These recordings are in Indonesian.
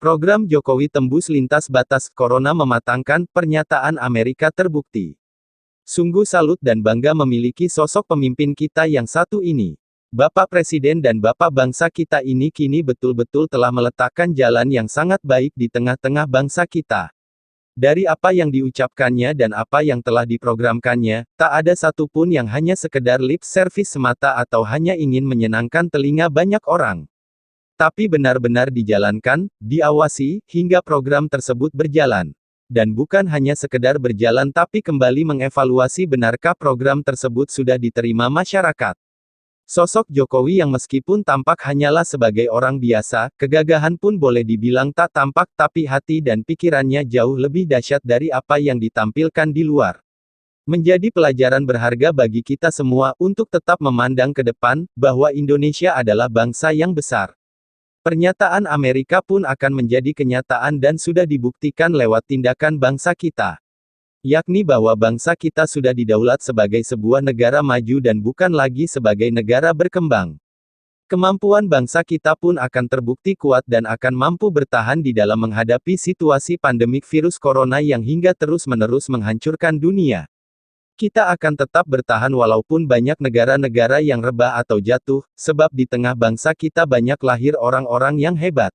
Program Jokowi tembus lintas batas Corona mematangkan pernyataan Amerika terbukti. Sungguh salut dan bangga memiliki sosok pemimpin kita yang satu ini. Bapak Presiden dan Bapak bangsa kita ini kini betul-betul telah meletakkan jalan yang sangat baik di tengah-tengah bangsa kita. Dari apa yang diucapkannya dan apa yang telah diprogramkannya, tak ada satupun yang hanya sekedar lip service semata atau hanya ingin menyenangkan telinga banyak orang. Tapi benar-benar dijalankan, diawasi, hingga program tersebut berjalan. Dan bukan hanya sekedar berjalan tapi kembali mengevaluasi benarkah program tersebut sudah diterima masyarakat. Sosok Jokowi yang meskipun tampak hanyalah sebagai orang biasa, kegagahan pun boleh dibilang tak tampak tapi hati dan pikirannya jauh lebih dahsyat dari apa yang ditampilkan di luar. Menjadi pelajaran berharga bagi kita semua untuk tetap memandang ke depan, bahwa Indonesia adalah bangsa yang besar. Pernyataan Amerika pun akan menjadi kenyataan dan sudah dibuktikan lewat tindakan bangsa kita. Yakni bahwa bangsa kita sudah didaulat sebagai sebuah negara maju dan bukan lagi sebagai negara berkembang. Kemampuan bangsa kita pun akan terbukti kuat dan akan mampu bertahan di dalam menghadapi situasi pandemik virus corona yang hingga terus-menerus menghancurkan dunia. Kita akan tetap bertahan walaupun banyak negara-negara yang rebah atau jatuh, sebab di tengah bangsa kita banyak lahir orang-orang yang hebat.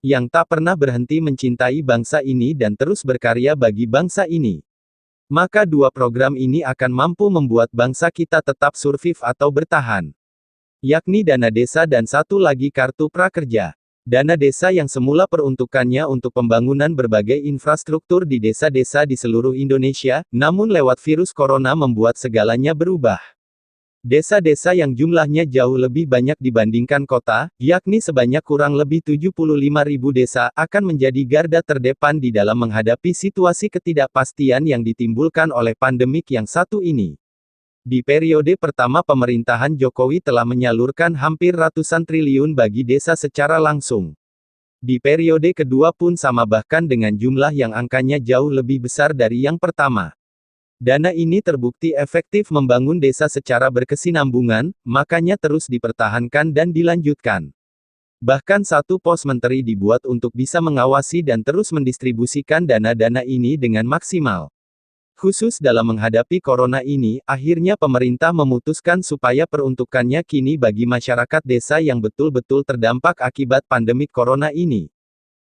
Yang tak pernah berhenti mencintai bangsa ini dan terus berkarya bagi bangsa ini. Maka dua program ini akan mampu membuat bangsa kita tetap survive atau bertahan. Yakni dana desa dan satu lagi kartu prakerja. Dana desa yang semula peruntukannya untuk pembangunan berbagai infrastruktur di desa-desa di seluruh Indonesia, namun lewat virus corona membuat segalanya berubah. Desa-desa yang jumlahnya jauh lebih banyak dibandingkan kota, yakni sebanyak kurang lebih 75.000 desa, akan menjadi garda terdepan di dalam menghadapi situasi ketidakpastian yang ditimbulkan oleh pandemik yang satu ini. Di periode pertama pemerintahan Jokowi telah menyalurkan hampir ratusan triliun bagi desa secara langsung. Di periode kedua pun sama bahkan dengan jumlah yang angkanya jauh lebih besar dari yang pertama. Dana ini terbukti efektif membangun desa secara berkesinambungan, makanya terus dipertahankan dan dilanjutkan. Bahkan satu pos menteri dibuat untuk bisa mengawasi dan terus mendistribusikan dana-dana ini dengan maksimal. Khusus dalam menghadapi corona ini, akhirnya pemerintah memutuskan supaya peruntukannya kini bagi masyarakat desa yang betul-betul terdampak akibat pandemik corona ini.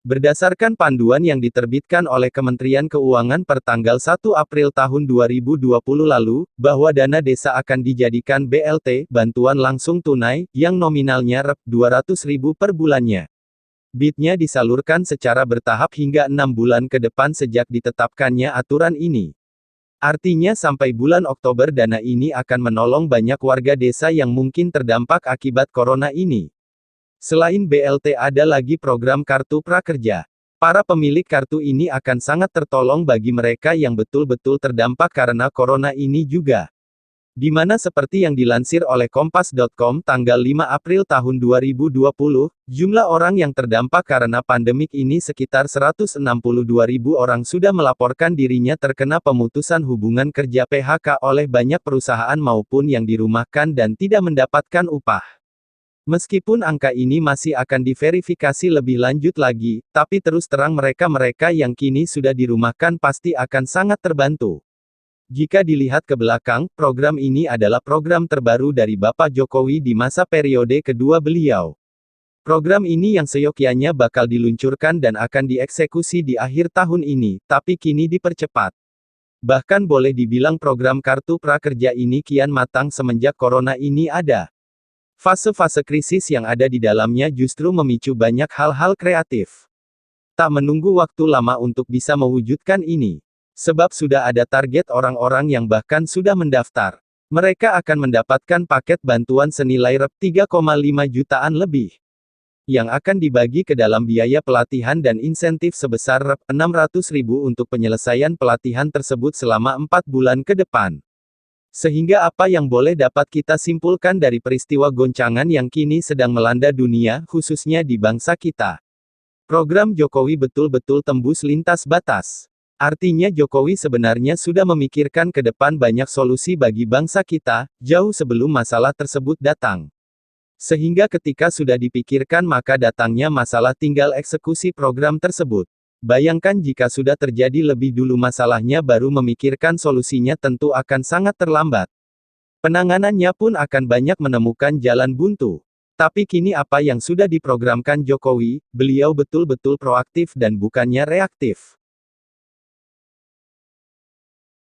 Berdasarkan panduan yang diterbitkan oleh Kementerian Keuangan per tanggal 1 April tahun 2020 lalu, bahwa dana desa akan dijadikan BLT, bantuan langsung tunai, yang nominalnya Rp200.000 per bulannya. BIT-nya disalurkan secara bertahap hingga 6 bulan ke depan sejak ditetapkannya aturan ini. Artinya sampai bulan Oktober dana ini akan menolong banyak warga desa yang mungkin terdampak akibat corona ini. Selain BLT ada lagi program Kartu Prakerja. Para pemilik kartu ini akan sangat tertolong bagi mereka yang betul-betul terdampak karena corona ini juga. Di mana seperti yang dilansir oleh Kompas.com tanggal 5 April tahun 2020, jumlah orang yang terdampak karena pandemik ini sekitar 162.000 orang sudah melaporkan dirinya terkena pemutusan hubungan kerja PHK oleh banyak perusahaan maupun yang dirumahkan dan tidak mendapatkan upah. Meskipun angka ini masih akan diverifikasi lebih lanjut lagi, tapi terus terang mereka-mereka yang kini sudah dirumahkan pasti akan sangat terbantu. Jika dilihat ke belakang, program ini adalah program terbaru dari Bapak Jokowi di masa periode kedua beliau. Program ini yang seyogyanya bakal diluncurkan dan akan dieksekusi di akhir tahun ini, tapi kini dipercepat. Bahkan boleh dibilang program Kartu Prakerja ini kian matang semenjak corona ini ada. Fase-fase krisis yang ada di dalamnya justru memicu banyak hal-hal kreatif. Tak menunggu waktu lama untuk bisa mewujudkan ini. Sebab sudah ada target orang-orang yang bahkan sudah mendaftar. Mereka akan mendapatkan paket bantuan senilai Rp3,5 jutaan lebih. Yang akan dibagi ke dalam biaya pelatihan dan insentif sebesar Rp600.000 untuk penyelesaian pelatihan tersebut selama 4 bulan ke depan. Sehingga apa yang boleh dapat kita simpulkan dari peristiwa goncangan yang kini sedang melanda dunia, khususnya di bangsa kita. Program Jokowi betul-betul tembus lintas batas. Artinya Jokowi sebenarnya sudah memikirkan ke depan banyak solusi bagi bangsa kita, jauh sebelum masalah tersebut datang. Sehingga ketika sudah dipikirkan maka datangnya masalah tinggal eksekusi program tersebut. Bayangkan jika sudah terjadi lebih dulu masalahnya baru memikirkan solusinya tentu akan sangat terlambat. Penanganannya pun akan banyak menemukan jalan buntu. Tapi kini apa yang sudah diprogramkan Jokowi, beliau betul-betul proaktif dan bukannya reaktif.